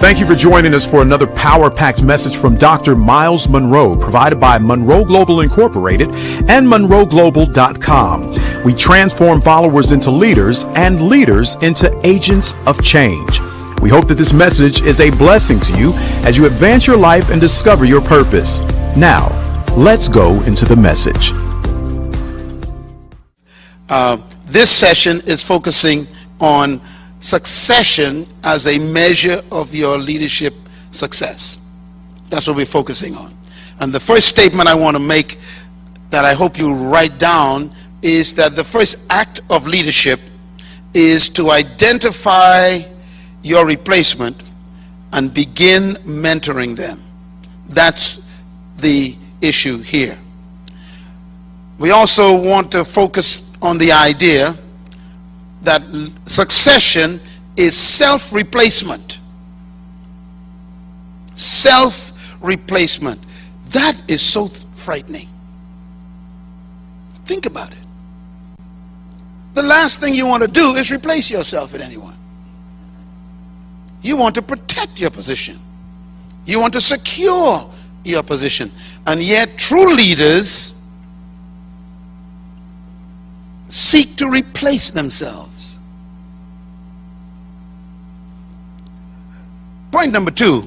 Thank you for joining us for another power-packed message from Dr. Myles Munroe, provided by Munroe Global Incorporated and MunroeGlobal.com. We transform followers into leaders and leaders into agents of change. We hope that this message is a blessing to you as you advance your life and discover your purpose. Now, let's go into the message. This session is focusing on succession as a measure of your leadership success. That's what we're focusing on. And the first statement I want to make that I hope you write down is that the first act of leadership is to identify your replacement and begin mentoring them. That's the issue here. We also want to focus on the idea that succession is self-replacement. Self-replacement. That is so frightening. Think about it. The last thing you want to do is replace yourself with anyone. You want to protect your position. You want to secure your position. And yet true leaders seek to replace themselves. Point number 2,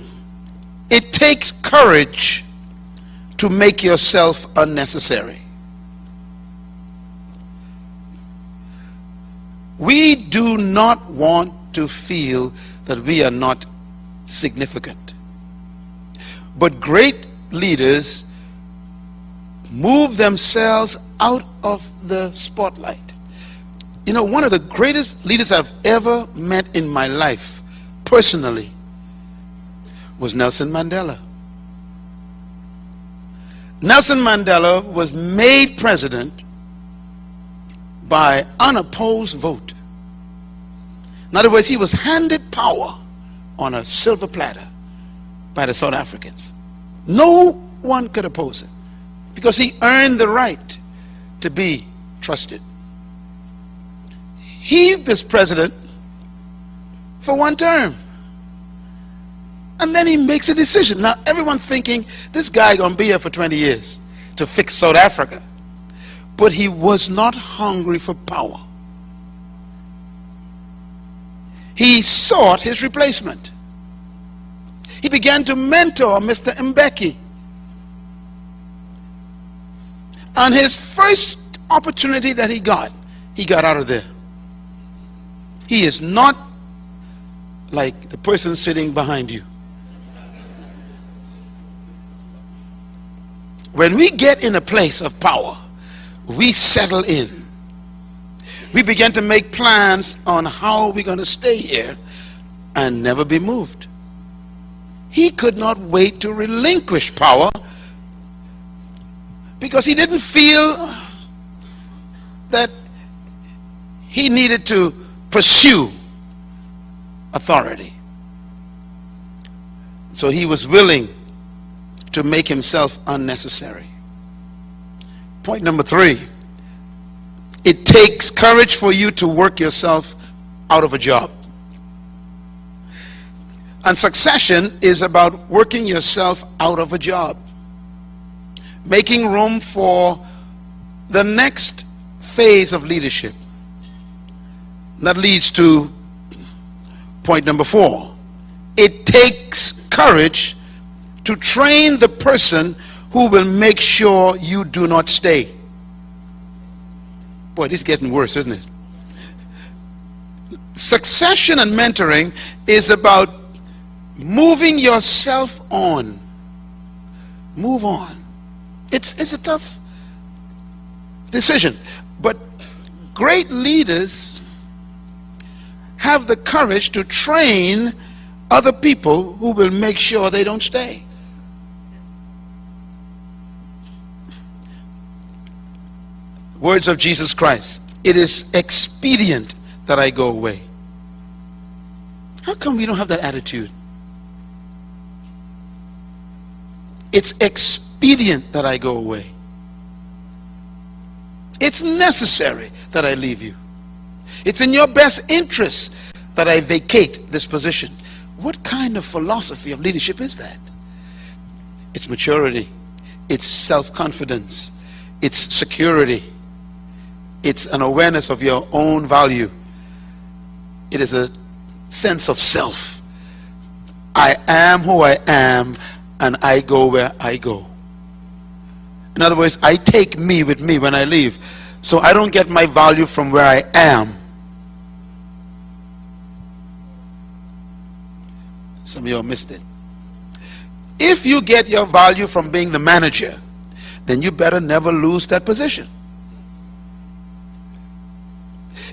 it takes courage to make yourself unnecessary. We do not want to feel that we are not significant. But great leaders move themselves out of the spotlight. You know, one of the greatest leaders I've ever met in my life, personally, was Nelson Mandela. Nelson Mandela was made president by unopposed vote. In other words, he was handed power on a silver platter by the South Africans. No one could oppose him because he earned the right to be trusted. He was president for one term. And then he makes a decision. Now, everyone thinking, this guy gonna be here for 20 years to fix South Africa. But he was not hungry for power. He sought his replacement. He began to mentor Mr. Mbeki. And his first opportunity that he got out of there. He is not like the person sitting behind you. When we get in a place of power, we settle in. We begin to make plans on how we're going to stay here and never be moved. He could not wait to relinquish power because he didn't feel that he needed to pursue authority. So he was willing to make himself unnecessary. Point number 3, it takes courage for you to work yourself out of a job. And succession is about working yourself out of a job, making room for the next phase of leadership. That leads to point number 4. It takes courage to train the person who will make sure you do not stay. Boy, this is getting worse, isn't it? Succession and mentoring is about moving yourself on. Move on. It's a tough decision. But great leaders have the courage to train other people who will make sure they don't stay. Words of Jesus Christ. It is expedient that I go away. How come we don't have that attitude? It's expedient that I go away. It's necessary that I leave you. It's in your best interest that I vacate this position. What kind of philosophy of leadership is that? It's maturity. It's self-confidence. It's security. It's an awareness of your own value. It is a sense of self. I am who I am, and I go where I go. In other words, I take me with me when I leave. So I don't get my value from where I am. Some of you all missed it. If you get your value from being the manager, then you better never lose that position.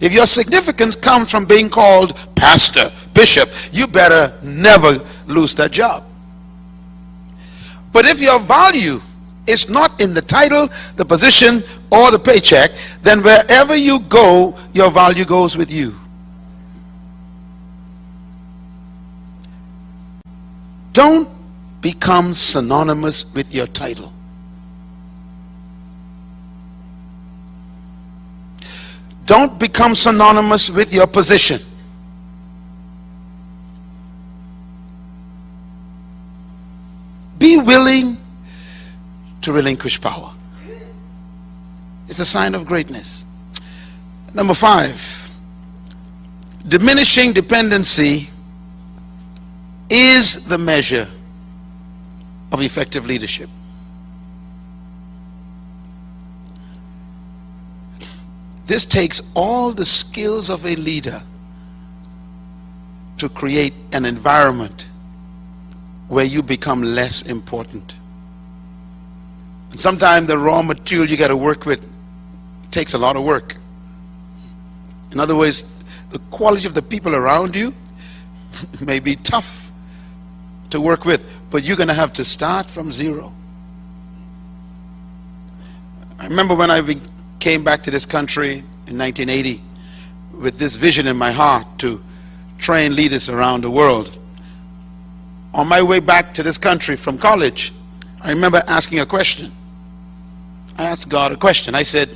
If your significance comes from being called pastor, bishop, you better never lose that job. But if your value is not in the title, the position, or the paycheck, then wherever you go, your value goes with you. Don't become synonymous with your title. Don't become synonymous with your position. Be willing to relinquish power. It's a sign of greatness. Number 5, diminishing dependency is the measure of effective leadership. This takes all the skills of a leader to create an environment where you become less important. And sometimes the raw material you got to work with takes a lot of work. In other words, the quality of the people around you may be tough to work with, but you're going to have to start from zero. I remember when I came back to this country in 1980 with this vision in my heart to train leaders around the world. On my way back to this country from college, I remember asking a question. I asked God a question. I said,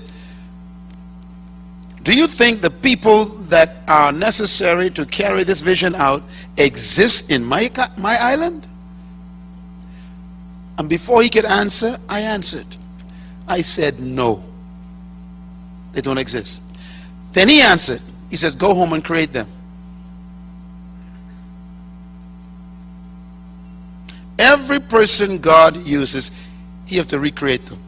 do you think the people that are necessary to carry this vision out exist in my island? And before he could answer, I answered. I said, no, they don't exist. Then he answered. He says, go home and create them. Every person God uses, he has to recreate them.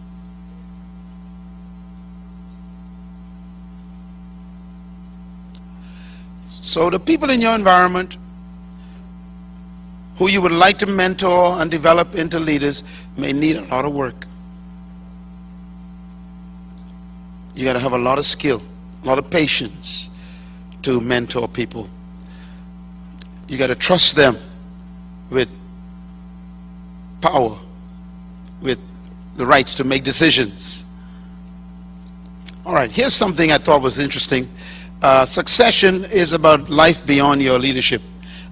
So the people in your environment who you would like to mentor and develop into leaders may need a lot of work. You got to have a lot of skill, a lot of patience to mentor people. You got to trust them with power, with the rights to make decisions. All right, here's something I thought was interesting. Succession is about life beyond your leadership,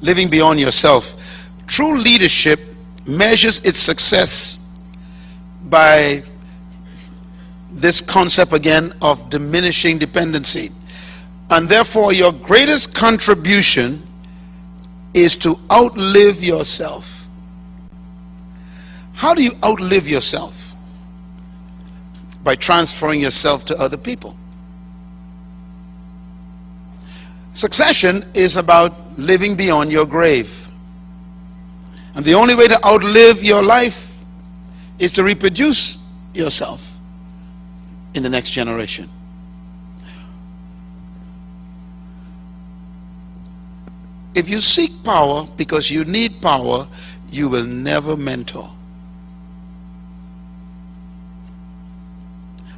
living beyond yourself. True leadership measures its success by this concept again of diminishing dependency. And therefore your greatest contribution is to outlive yourself. How do you outlive yourself? By transferring yourself to other people. Succession is about living beyond your grave. And the only way to outlive your life is to reproduce yourself in the next generation. If you seek power because you need power, you will never mentor.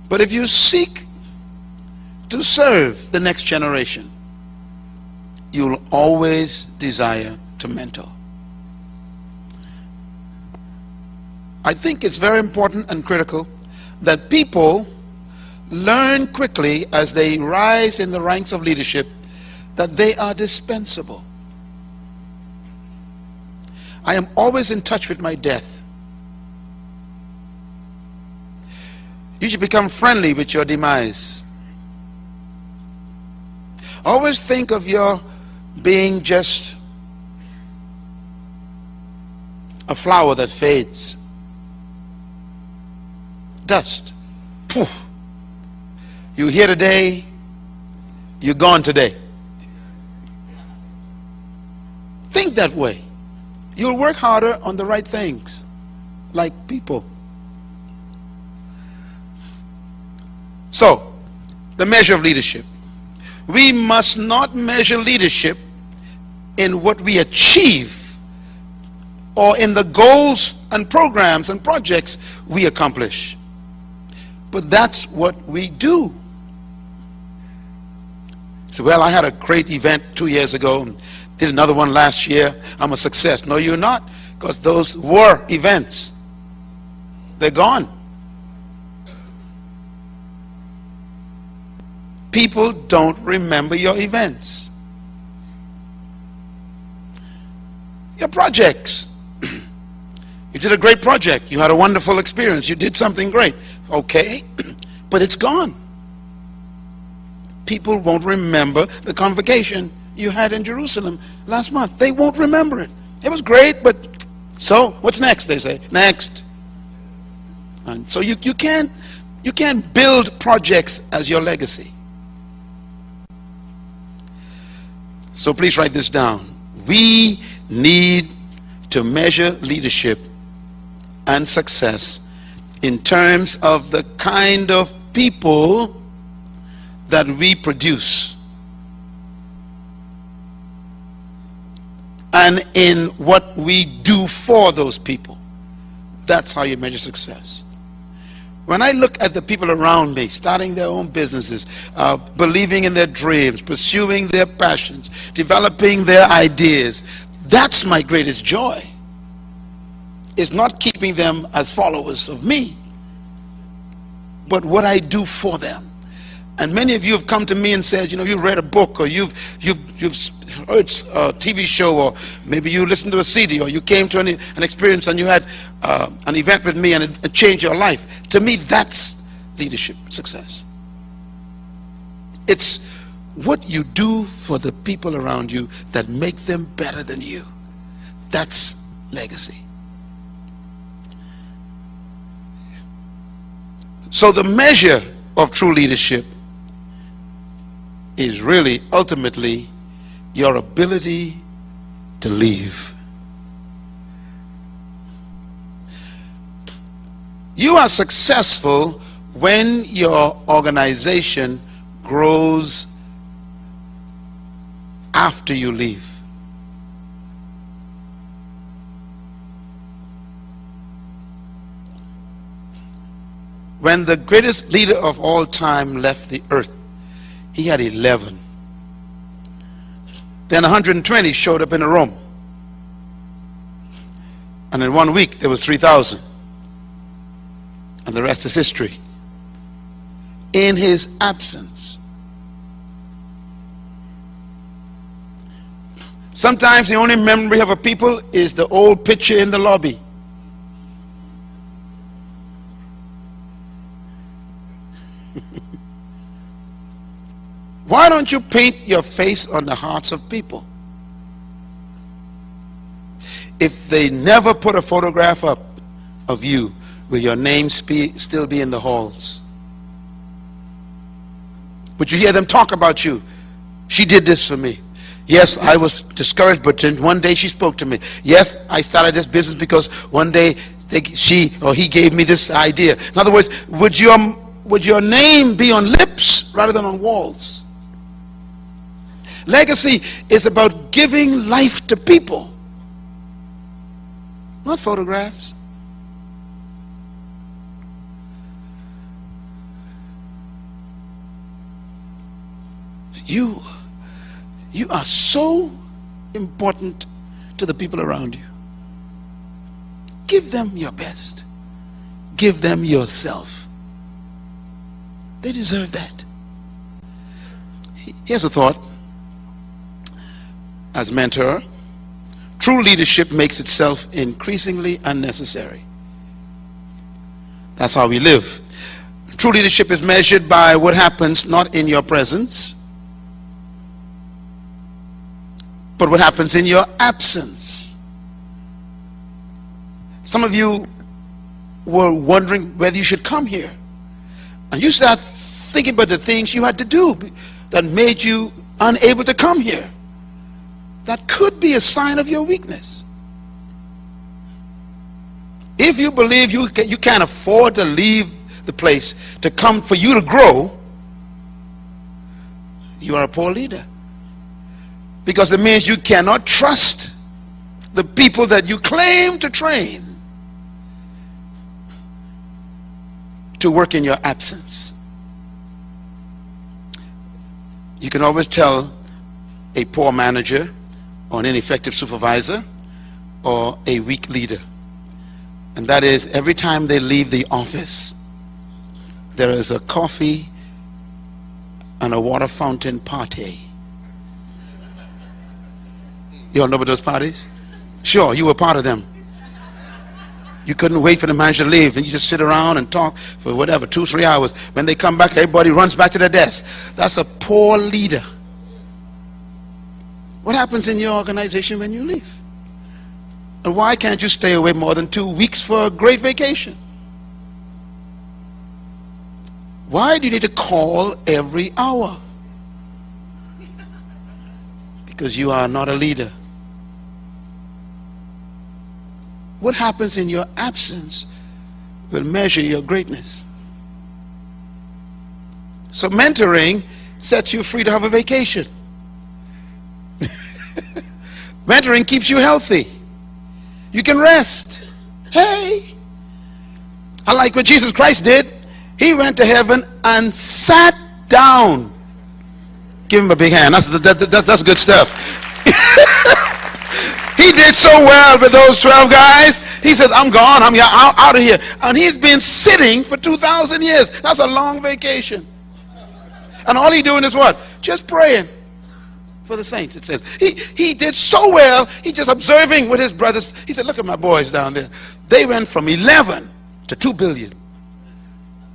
But if you seek to serve the next generation, you'll always desire to mentor. I think it's very important and critical that people learn quickly as they rise in the ranks of leadership that they are dispensable. I am always in touch with my death. You should become friendly with your demise. Always think of your being just a flower that fades. Dust. Poof. You're here today, you're gone today. Think that way. You'll work harder on the right things, like people. So, the measure of leadership. We must not measure leadership in what we achieve or in the goals and programs and projects we accomplish. But that's what we do. So, well, I had a great event 2 years ago, did another one last year, I'm a success. No, you're not, because those were events. They're gone. People don't remember your events. Your projects. You did a great project. You had a wonderful experience. You did something great. Okay, but it's gone. People won't remember the convocation you had in Jerusalem last month. They won't remember it. It was great, but so what's next? They say next. And so you can't build projects as your legacy. So please write this down. We need to measure leadership and success in terms of the kind of people that we produce and in what we do for those people. That's how you measure success. When I look at the people around me, starting their own businesses, believing in their dreams, pursuing their passions, developing their ideas, that's my greatest joy. It's not keeping them as followers of me, but what I do for them. And many of you have come to me and said, you know, you've read a book, or you've heard a TV show, or maybe you listened to a CD, or you came to an experience and you had an event with me and it changed your life. To me, that's leadership success. It's what you do for the people around you that make them better than you. That's legacy. So the measure of true leadership is really ultimately your ability to leave. You are successful when your organization grows after you leave. When the greatest leader of all time left the earth, he had 11. Then 120 showed up in a room. And in 1 week, there was 3,000. And the rest is history. In his absence. Sometimes the only memory of a people is the old picture in the lobby. Why don't you paint your face on the hearts of people? If they never put a photograph up of you, will your name still be in the halls? Would you hear them talk about you? She did this for me. Yes, I was discouraged, but one day she spoke to me. Yes, I started this business because one day she or he gave me this idea. In other words, would your name be on lips rather than on walls? Legacy is about giving life to people, not photographs. You are so important to the people around you. Give them your best. Give them yourself. They deserve that. Here's a thought. As mentor, true leadership makes itself increasingly unnecessary. That's how we live. True leadership is measured by what happens not in your presence, but what happens in your absence. Some of you were wondering whether you should come here. And you start thinking about the things you had to do that made you unable to come here. That could be a sign of your weakness. If you believe you can't afford to leave the place to come for you to grow, you are a poor leader. Because it means you cannot trust the people that you claim to train to work in your absence. You can always tell a poor manager or an ineffective supervisor or a weak leader. And that is, every time they leave the office, there is a coffee and a water fountain party. You all know about those parties? Sure, you were part of them. You couldn't wait for the manager to leave, and you just sit around and talk for whatever, 2-3 hours. When they come back, everybody runs back to their desk. That's a poor leader. What happens in your organization when you leave? And why can't you stay away more than 2 weeks for a great vacation? Why do you need to call every hour? Because you are not a leader. What happens in your absence will measure your greatness. So mentoring sets you free to have a vacation. Mentoring keeps you healthy. You can rest. Hey, I like what Jesus Christ did. He went to heaven and sat down. Give him a big hand. That's good stuff. He did so well with those 12 guys. He says, I'm gone. I'm out of here. And he's been sitting for 2,000 years. That's a long vacation. And all he's doing is what? Just praying for the saints, it says. He did so well. He just observing with his brothers. He said, look at my boys down there. They went from 11 to 2 billion.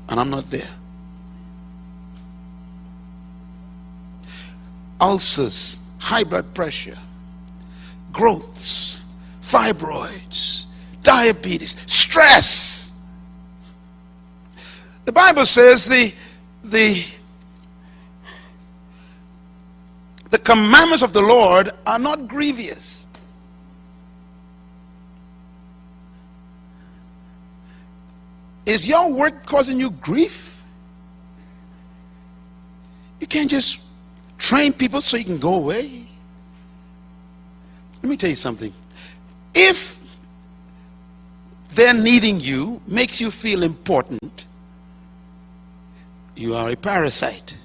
And I'm not there. Ulcers, high blood pressure, growths, fibroids, diabetes, stress. The Bible says the commandments of the Lord are not grievous. Is your work causing you grief? You can't just train people so you can go away. Let me tell you something. If their needing you makes you feel important, you are a parasite.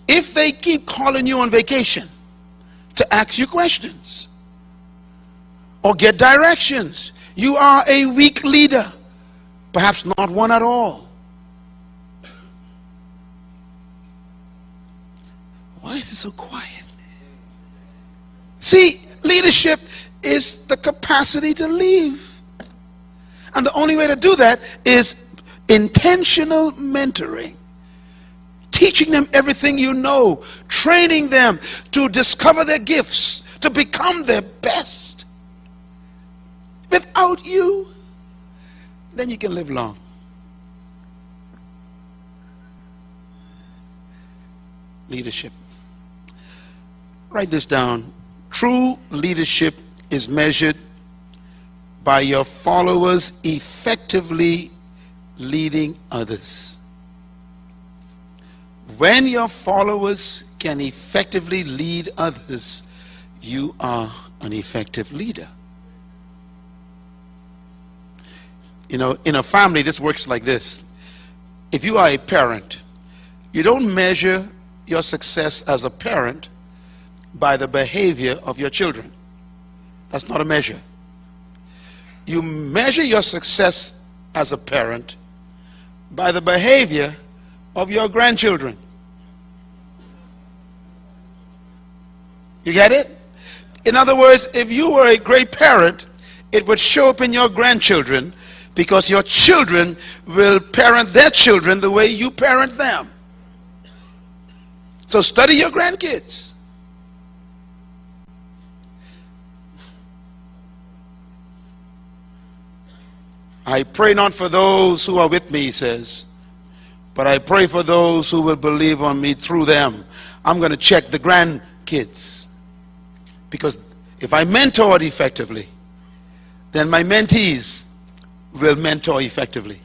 If they keep calling you on vacation to ask you questions or get directions, you are a weak leader, perhaps not one at all. Why is it so quiet? See, leadership is the capacity to leave. And the only way to do that is intentional mentoring. Teaching them everything you know. Training them to discover their gifts, to become their best. Without you, then you can live long. Leadership. Write this down. True leadership is measured by your followers effectively leading others. When your followers can effectively lead others, you are an effective leader. You know, in a family, this works like this. If you are a parent, you don't measure your success as a parent by the behavior of your children. That's not a measure. You measure your success as a parent by the behavior of your grandchildren. You get it? In other words, if you were a great parent, it would show up in your grandchildren, because your children will parent their children the way you parent them. So study your grandkids. I pray not for those who are with me, he says, but I pray for those who will believe on me through them. I'm going to check the grandkids. Because if I mentored effectively, then my mentees will mentor effectively.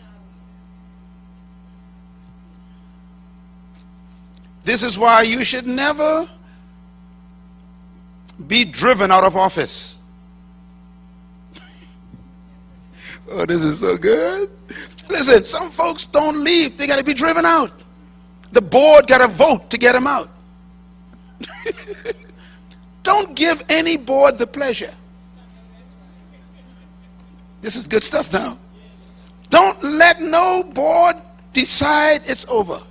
This is why you should never be driven out of office. Oh, this is so good. Listen, some folks don't leave. They got to be driven out. The board got to vote to get them out. Don't give any board the pleasure. This is good stuff now. Don't let no board decide it's over.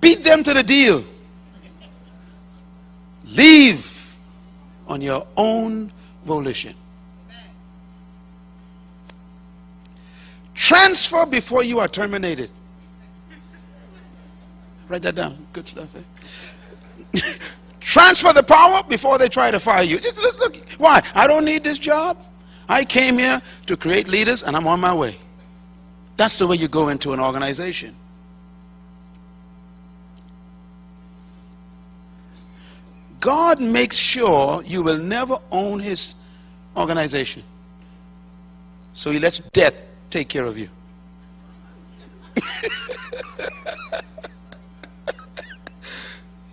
Beat them to the deal. Leave on your own volition. Transfer before you are terminated. Write that down. Good stuff. Eh? Transfer the power before they try to fire you. Just look. Why? I don't need this job. I came here to create leaders and I'm on my way. That's the way you go into an organization. God makes sure you will never own his organization. So he lets death take care of you.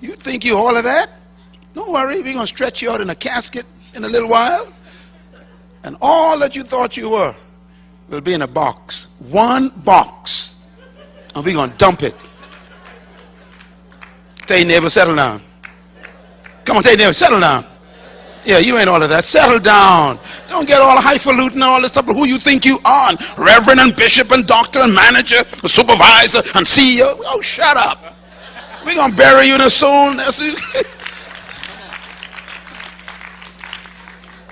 You think you all of that? Don't worry, we're going to stretch you out in a casket in a little while. And all that you thought you were will be in a box. One box. And we're going to dump it. Tell your neighbor, settle down. Come on, tell your neighbor, settle down. Yeah, you ain't all of that. Settle down. Don't get all highfalutin and all this stuff. But who you think you are? Reverend and bishop and doctor and manager, and supervisor and CEO. Oh, shut up. We're going to bury you soon.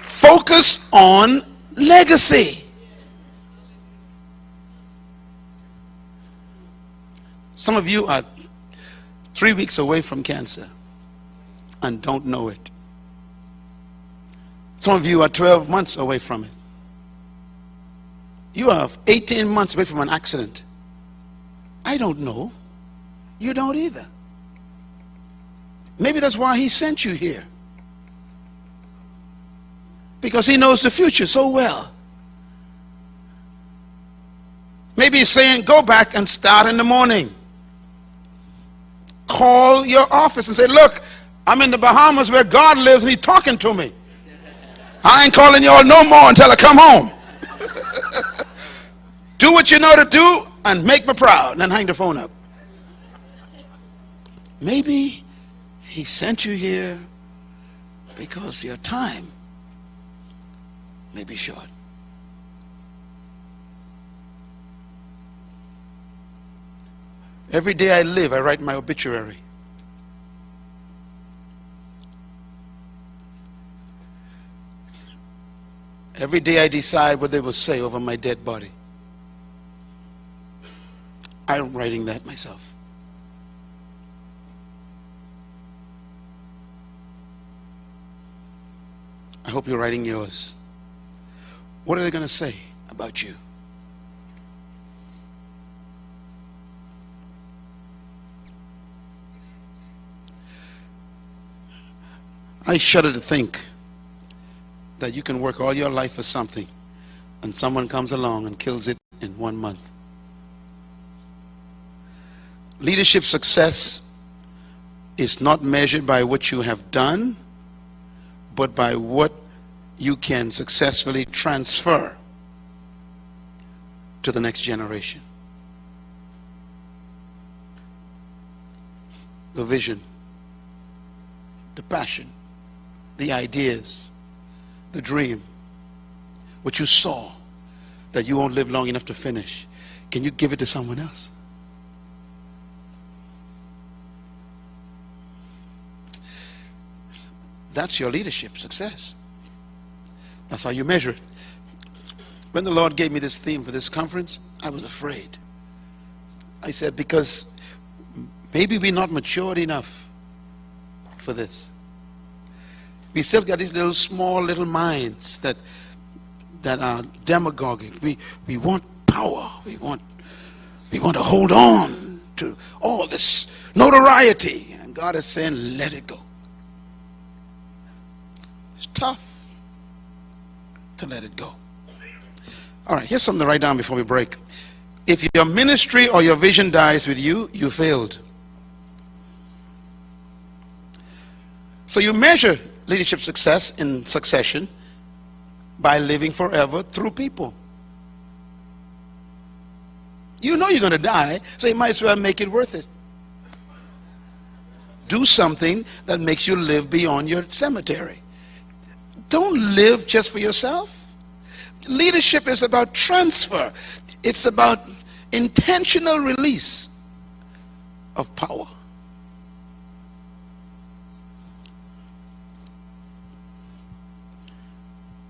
Focus on legacy. Some of you are 3 weeks away from cancer and don't know it. Some of you are 12 months away from it. You are 18 months away from an accident. I don't know. You don't either. Maybe that's why he sent you here. Because he knows the future so well. Maybe he's saying, go back and start in the morning. Call your office and say, look, I'm in the Bahamas where God lives and he's talking to me. I ain't calling y'all no more until I come home. Do what you know to do and make me proud. And then hang the phone up. Maybe he sent you here because your time may be short. Every day I live, I write my obituary. Every day I decide what they will say over my dead body. I'm writing that myself. I hope you're writing yours. What are they going to say about you? I shudder to think that you can work all your life for something and someone comes along and kills it in 1 month. Leadership success is not measured by what you have done, but by what you can successfully transfer to the next generation. The vision, the passion, the ideas, the dream, what you saw that you won't live long enough to finish. Can you give it to someone else? That's your leadership success. That's how you measure it. When the Lord gave me this theme for this conference, I was afraid. I said, because maybe we're not matured enough for this. We still got these little small little minds that that are demagogic. We want power. We want to hold on to all this notoriety. And God is saying, let it go. It's tough to let it go. All right, here's something to write down before we break. If your ministry or your vision dies with you, you failed. So you measure leadership success in succession by living forever through people. You know you're going to die, so you might as well make it worth it. Do something that makes you live beyond your cemetery. Don't live just for yourself. Leadership is about transfer. It's about intentional release of power.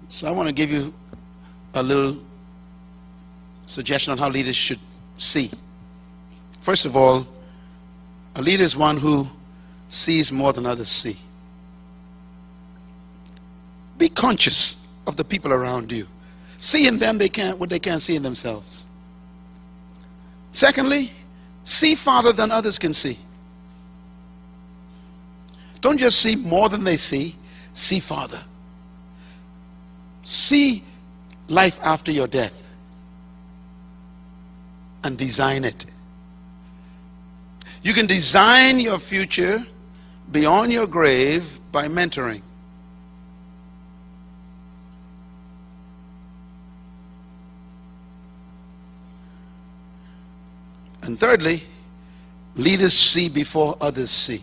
So I want to give you a little suggestion on how leaders should see. First of all, a leader is one who sees more than others see. Be conscious of the people around you. See in them what they can't see in themselves. Secondly, see farther than others can see. Don't just see more than they see farther. See life after your death and design it. You can design your future beyond your grave by mentoring. And thirdly, leaders see before others see.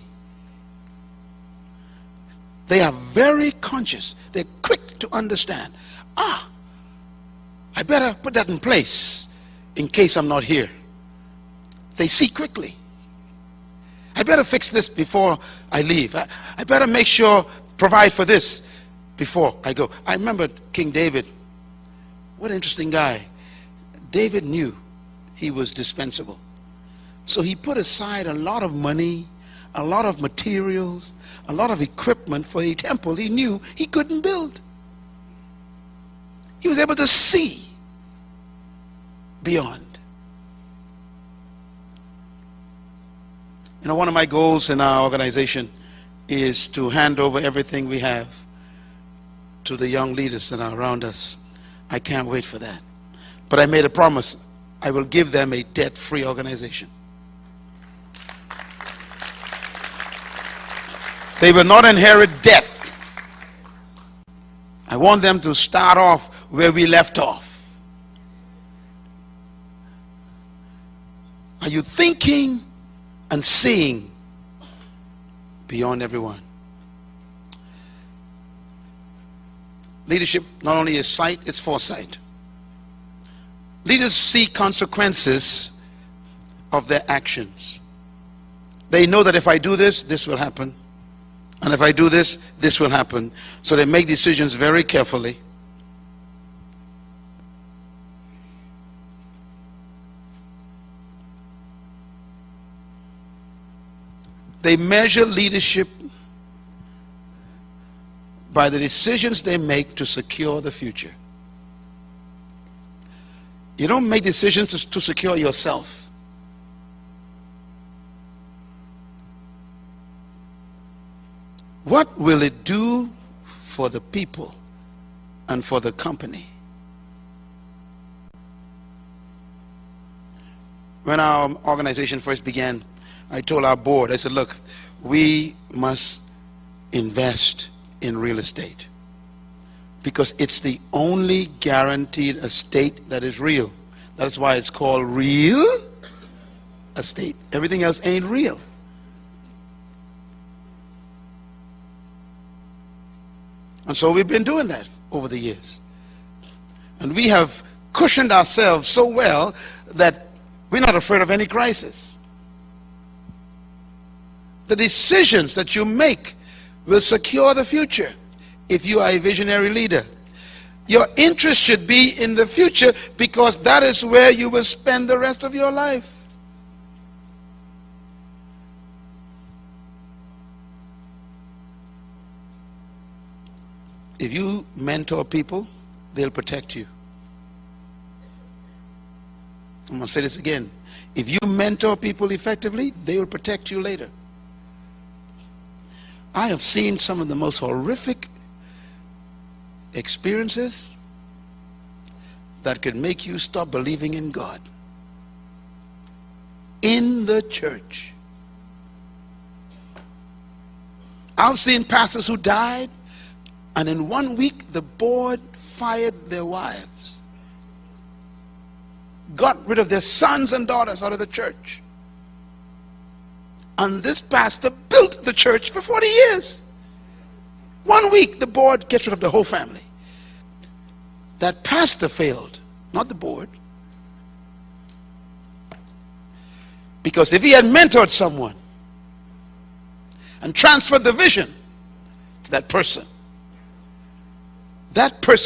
They are very conscious. They're quick to understand. I better put that in place in case I'm not here. They see quickly. I better fix this before I leave. I better make sure, provide for this before I go. I remember King David. What an interesting guy. David knew he was dispensable. So he put aside a lot of money, a lot of materials, a lot of equipment for a temple he knew he couldn't build. He was able to see beyond. You know, one of my goals in our organization is to hand over everything we have to the young leaders that are around us. I can't wait for that. But I made a promise. I will give them a debt-free organization. They will not inherit debt. I want them to start off where we left off. Are you thinking and seeing beyond everyone? Leadership not only is sight, it's foresight. Leaders see consequences of their actions. They know that if I do this, this will happen. And if I do this, this will happen. So they make decisions very carefully. They measure leadership by the decisions they make to secure the future. You don't make decisions to secure yourself. What will it do for the people and for the company? When our organization first began, I told our board, I said, look, we must invest in real estate because it's the only guaranteed estate that is real. That's why it's called real estate. Everything else ain't real. And so we've been doing that over the years. And we have cushioned ourselves so well that we're not afraid of any crisis. The decisions that you make will secure the future if you are a visionary leader. Your interest should be in the future because that is where you will spend the rest of your life. If you mentor people, they'll protect you. I'm going to say this again. If you mentor people effectively, they will protect you later. I have seen some of the most horrific experiences that could make you stop believing in God in the church. I've seen pastors who died, and in 1 week the board fired their wives, got rid of their sons and daughters out of the church. And this pastor built the church for 40 years. 1 week the board gets rid of the whole family. That pastor failed, not the board. Because if he had mentored someone and transferred the vision to that person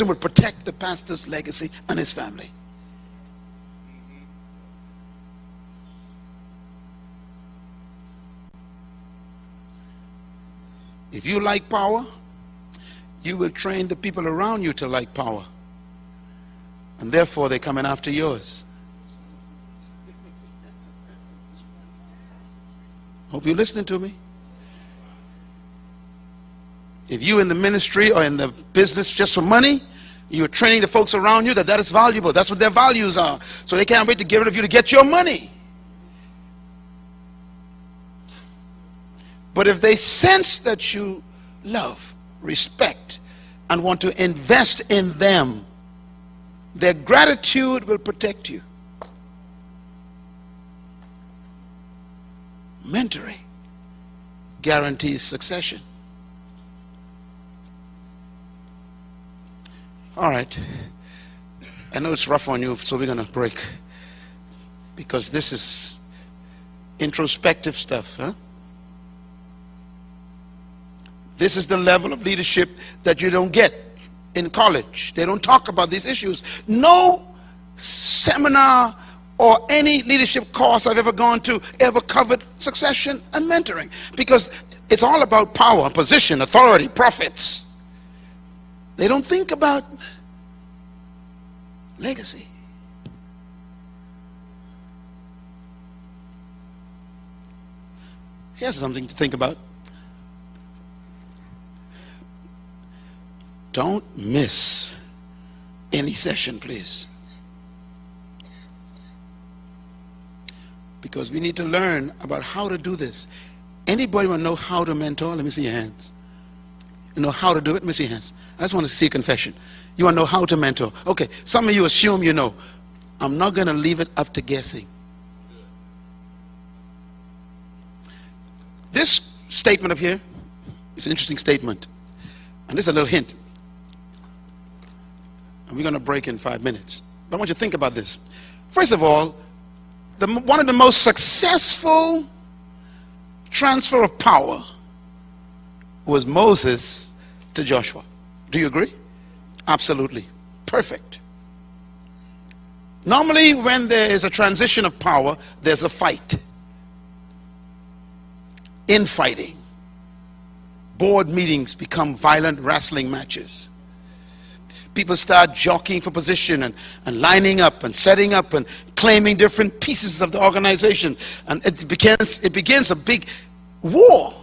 would protect the pastor's legacy and his family. If you like power, you will train the people around you to like power. And therefore they're coming after yours. Hope you're listening to me. If you're in the ministry or in the business just for money, you're training the folks around you that is valuable. That's what their values are. So they can't wait to get rid of you to get your money. But if they sense that you love, respect, and want to invest in them, their gratitude will protect you. Mentoring guarantees succession. All right. I know it's rough on you, so we're going to break. Because this is introspective stuff, huh? This is the level of leadership that you don't get in college. They don't talk about these issues. No seminar or any leadership course I've ever gone to ever covered succession and mentoring, because it's all about power, position, authority, profits. They don't think about legacy. Here's something to think about. Don't miss any session, please. Because we need to learn about how to do this. Anybody want to know how to mentor? Let me see your hands. You know how to do it? Let me see your hands. I just want to see a confession. You want to know how to mentor? Okay, some of you assume you know. I'm not going to leave it up to guessing. This statement up here is an interesting statement. And this is a little hint. And we're going to break in 5 minutes. But I want you to think about this. First of all, one of the most successful transfer of power was Moses to Joshua. Do you agree? Absolutely. Perfect. Normally, when there is a transition of power, there's a fight. Infighting. Board meetings become violent wrestling matches. People start jockeying for position and lining up and setting up and claiming different pieces of the organization. And it begins a big war.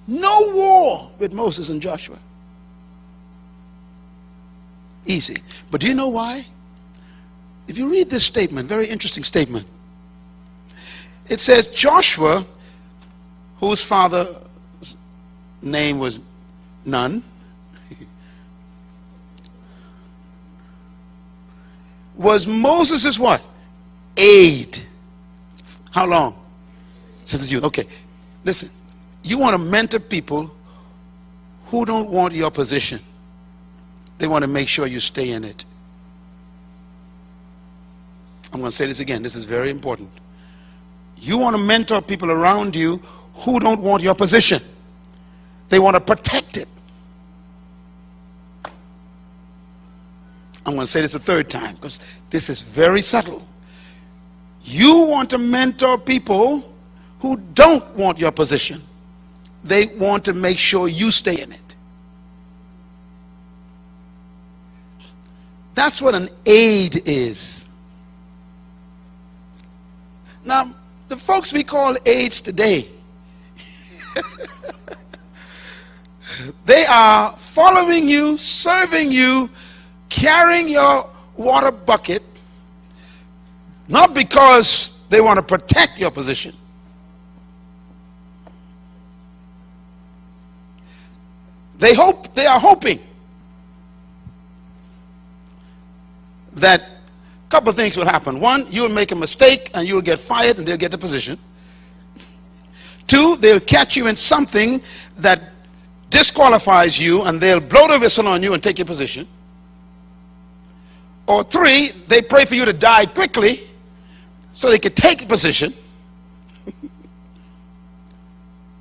No war with Moses and Joshua. Easy. But do you know why? If you read this statement, very interesting statement. It says Joshua, whose father's name was Nun, was Moses' what? Aide. How long? Since his youth. Okay. Listen. You want to mentor people who don't want your position. They want to make sure you stay in it. I'm going to say this again. This is very important. You want to mentor people around you who don't want your position. They want to protect it. I'm going to say this a third time because this is very subtle. You want to mentor people who don't want your position. They want to make sure you stay in it. That's what an aide is. Now, the folks we call aides today, they are following you, serving you, carrying your water bucket, not because they want to protect your position. They are hoping that a couple of things will happen. One, you'll make a mistake and you'll get fired and they'll get the position. Two, they'll catch you in something that disqualifies you and they'll blow the whistle on you and take your position. Or three, they pray for you to die quickly so they can take a position.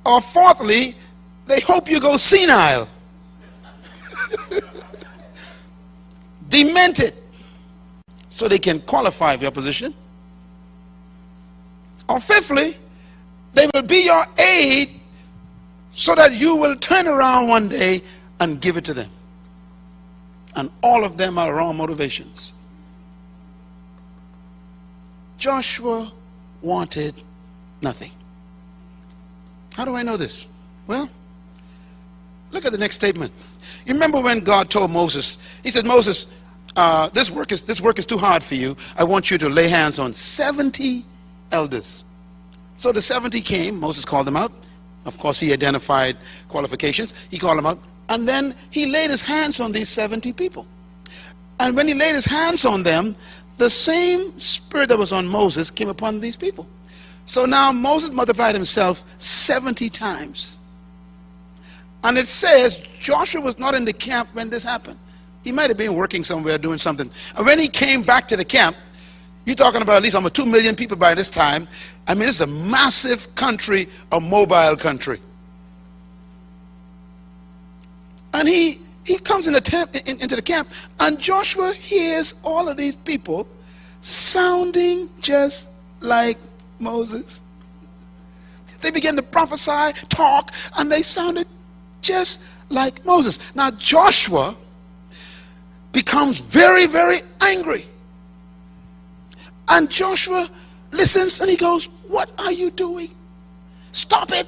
Or fourthly, they hope you go senile, demented, so they can qualify for your position. Or fifthly, they will be your aide so that you will turn around one day and give it to them. And all of them are wrong motivations. Joshua wanted nothing. How do I know this? Well, look at the next statement. You remember when God told Moses, he said, Moses, this work is too hard for you. I want you to lay hands on 70 elders. So the 70 came, Moses called them out. Of course, he identified qualifications. He called them out. And then he laid his hands on these 70 people. And when he laid his hands on them, the same spirit that was on Moses came upon these people. So now Moses multiplied himself 70 times. And it says Joshua was not in the camp when this happened. He might have been working somewhere doing something. And when he came back to the camp, you're talking about at least almost 2 million people by this time. I mean, it's a massive country, a mobile country. And he comes into the camp, and Joshua hears all of these people sounding just like Moses. They began to prophesy, talk, and they sounded just like Moses. Now Joshua becomes very, very angry. And Joshua listens and he goes, "What are you doing? Stop it."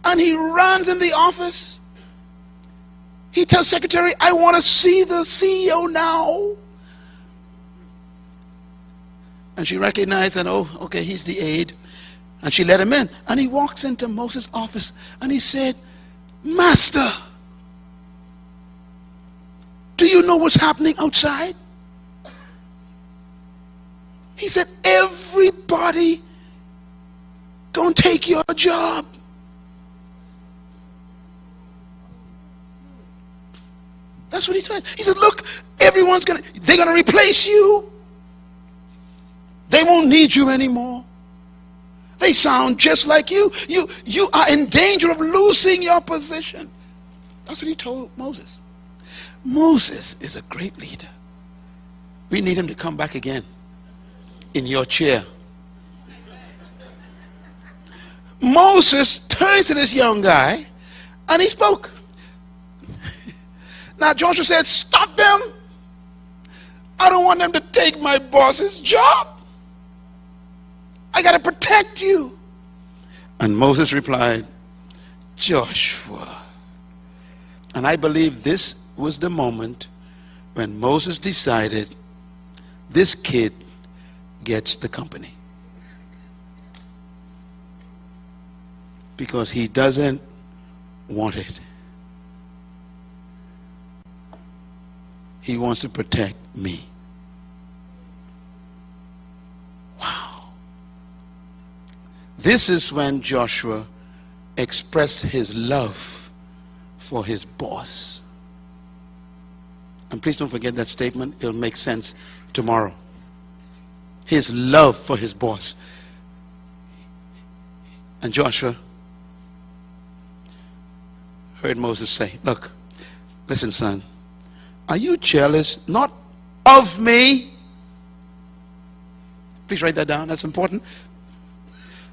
And he runs in the office. He tells secretary, "I want to see the CEO now." And she recognized that, oh, okay, he's the aide. And she let him in. And he walks into Moses' office and he said, "Master, do you know what's happening outside?" He said, "Everybody gonna take your job." That's what he said. He said, "Look, they're gonna replace you. They won't need you anymore. They sound just like you. You are in danger of losing your position." That's what he told Moses. Moses is a great leader. We need him to come back again in your chair. Moses turns to this young guy and he spoke. Now Joshua said, "Stop them. I don't want them to take my boss's job. I got to protect you." And Moses replied, "Joshua." And I believe this was the moment when Moses decided this kid gets the company. Because he doesn't want it. He wants to protect me. Wow. This is when Joshua expressed his love for his boss. And please don't forget that statement. It'll make sense tomorrow. His love for his boss. And Joshua heard Moses say, "Look, listen, son. Are you jealous not of me?" Please write that down. That's important.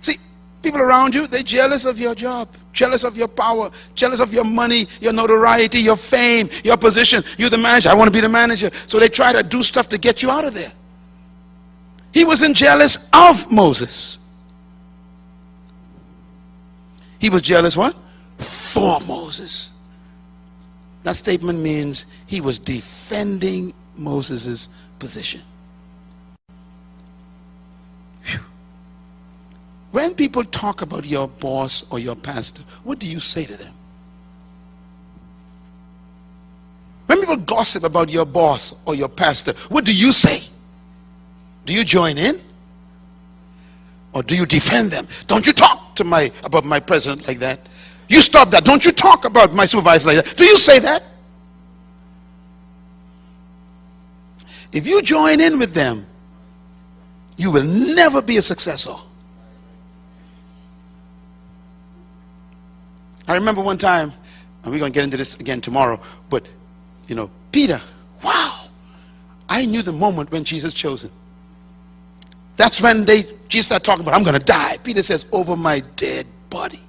See, people around you, they're jealous of your job. jealous of your power, jealous of your money, your notoriety, your fame, your position. You're the manager. I want to be the manager. So they try to do stuff to get you out of there. He wasn't jealous of Moses. He was jealous what? For Moses. That statement means he was defending Moses' position. Whew. When people talk about your boss or your pastor, what do you say to them? When people gossip about your boss or your pastor, what do you say? Do you join in? Or do you defend them? Don't you talk to about my president like that. You stop that. Don't you talk about my supervisor like that. Do you say that? If you join in with them, you will never be a successor. I remember one time, and we're going to get into this again tomorrow, but, Peter, wow, I knew the moment when Jesus chose him. That's when Jesus started talking about, I'm going to die. Peter says, over my dead body.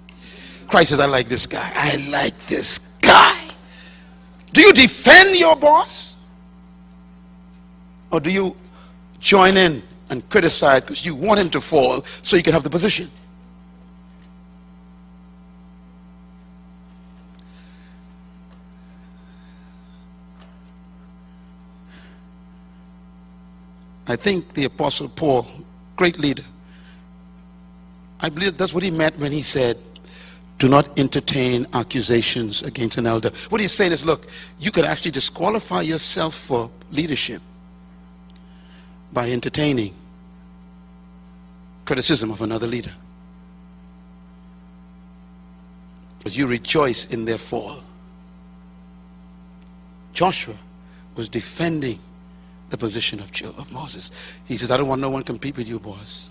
Christ says, I like this guy. I like this guy. Do you defend your boss? Or do you join in and criticize because you want him to fall so you can have the position? I think the Apostle Paul, great leader, I believe that's what he meant when he said, do not entertain accusations against an elder. What he's saying is, look, you could actually disqualify yourself for leadership by entertaining criticism of another leader, because you rejoice in their fall. Joshua was defending the position of Moses. He says, I don't want no one to compete with you, boss.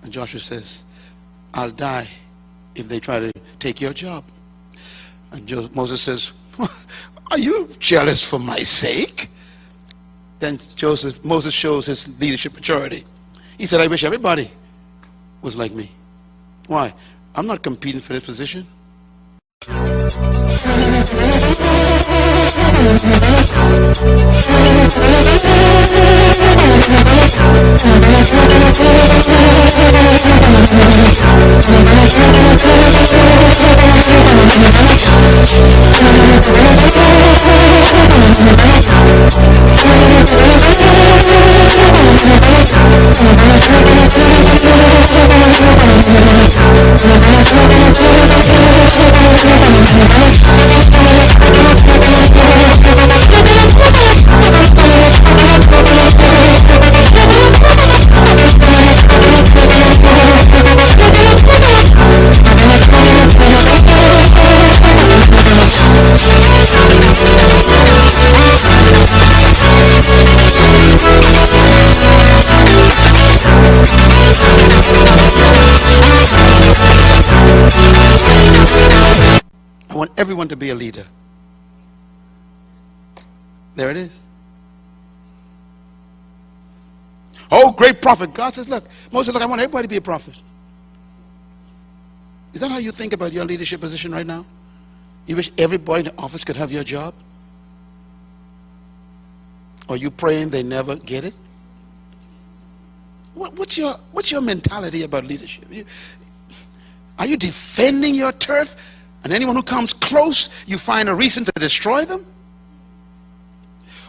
And Joshua says, I'll die if they try to take your job. And Moses says, are you jealous for my sake? Then Moses shows his leadership maturity. He said, I wish everybody was like me. Why? I'm not competing for this position. I want everyone to be a leader. There it is. Oh, great prophet. God says, look, Moses, look, I want everybody to be a prophet. Is that how you think about your leadership position right now? You wish everybody in the office could have your job? Or you praying they never get it? What's your mentality about leadership? Are you defending your turf? And anyone who comes close, you find a reason to destroy them?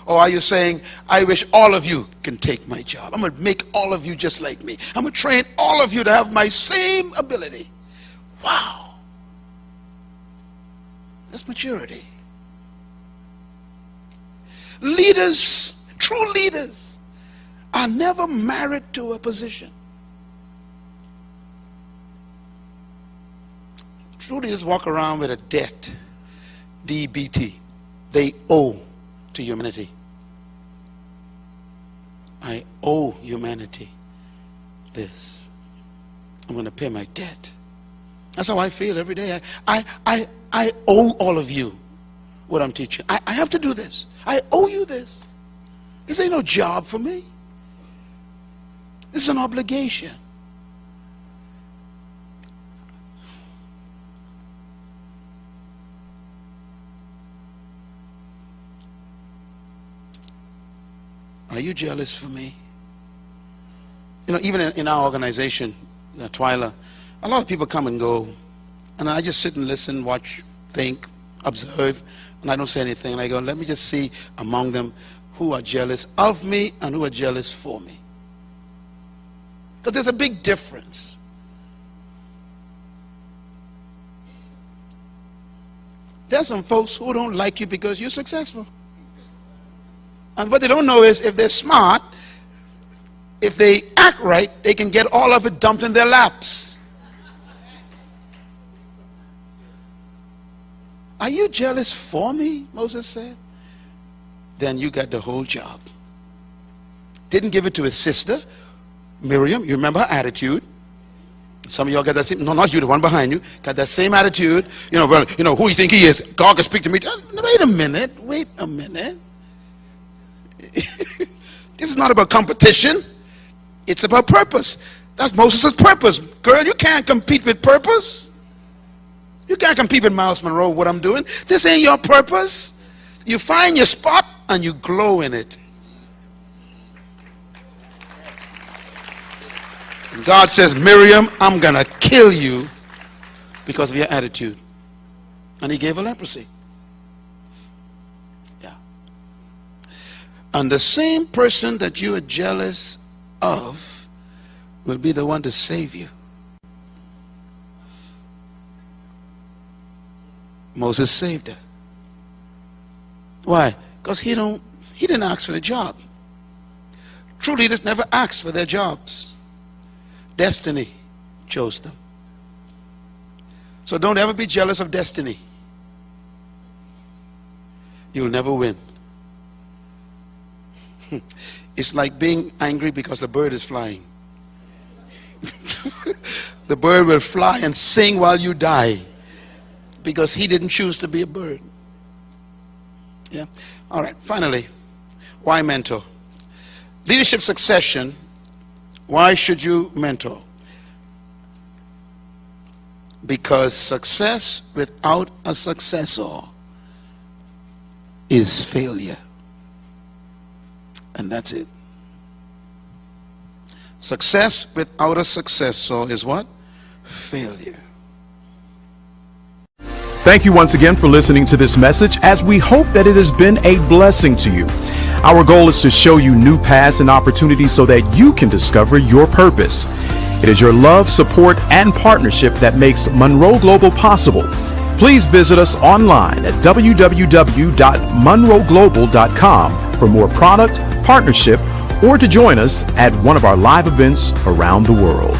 Or are you saying, I wish all of you can take my job. I'm going to make all of you just like me. I'm going to train all of you to have my same ability. Wow. That's maturity. Leaders, true leaders, are never married to a position. True leaders walk around with a debt, DBT. They owe to humanity. I owe humanity this. I'm going to pay my debt. That's how I feel every day. I owe all of you what I'm teaching. I have to do this. I owe you this. This ain't no job for me. This is an obligation. Are you jealous for me? You know, even in our organization, Twyla, a lot of people come and go, and I just sit and listen, watch, think, observe, and I don't say anything. And I go, let me just see among them who are jealous of me and who are jealous for me. Because there's a big difference. There's some folks who don't like you because you're successful. And what they don't know is if they're smart, if they act right, they can get all of it dumped in their laps. Are you jealous for me? Moses said. Then you got the whole job. Didn't give it to his sister, Miriam. You remember her attitude. Some of y'all got that same, no, not you, the one behind you, got that same attitude. You know, well, you know, who you think he is? God can speak to me. Wait a minute. This is not about competition. It's about purpose. That's Moses' purpose. Girl, you can't compete with purpose. You can't compete with Myles Munroe, what I'm doing. This ain't your purpose. You find your spot and you glow in it. And God says, Miriam, I'm going to kill you because of your attitude. And he gave her leprosy. Yeah. And the same person that you are jealous of will be the one to save you. Moses saved her. Why? Because he didn't ask for the job. True leaders never ask for their jobs. Destiny chose them. So don't ever be jealous of destiny. You'll never win. It's like being angry because a bird is flying. The bird will fly and sing while you die because he didn't choose to be a bird. Yeah. All right. Finally, why mentor? Leadership succession. Why should you mentor? Because success without a successor is failure. And that's it. Success without a successor is what? Failure. Thank you once again for listening to this message, as we hope that it has been a blessing to you. Our goal is to show you new paths and opportunities so that you can discover your purpose. It is your love, support, and partnership that makes Munroe Global possible. Please visit us online at www.munroeglobal.com for more product, partnership, or to join us at one of our live events around the world.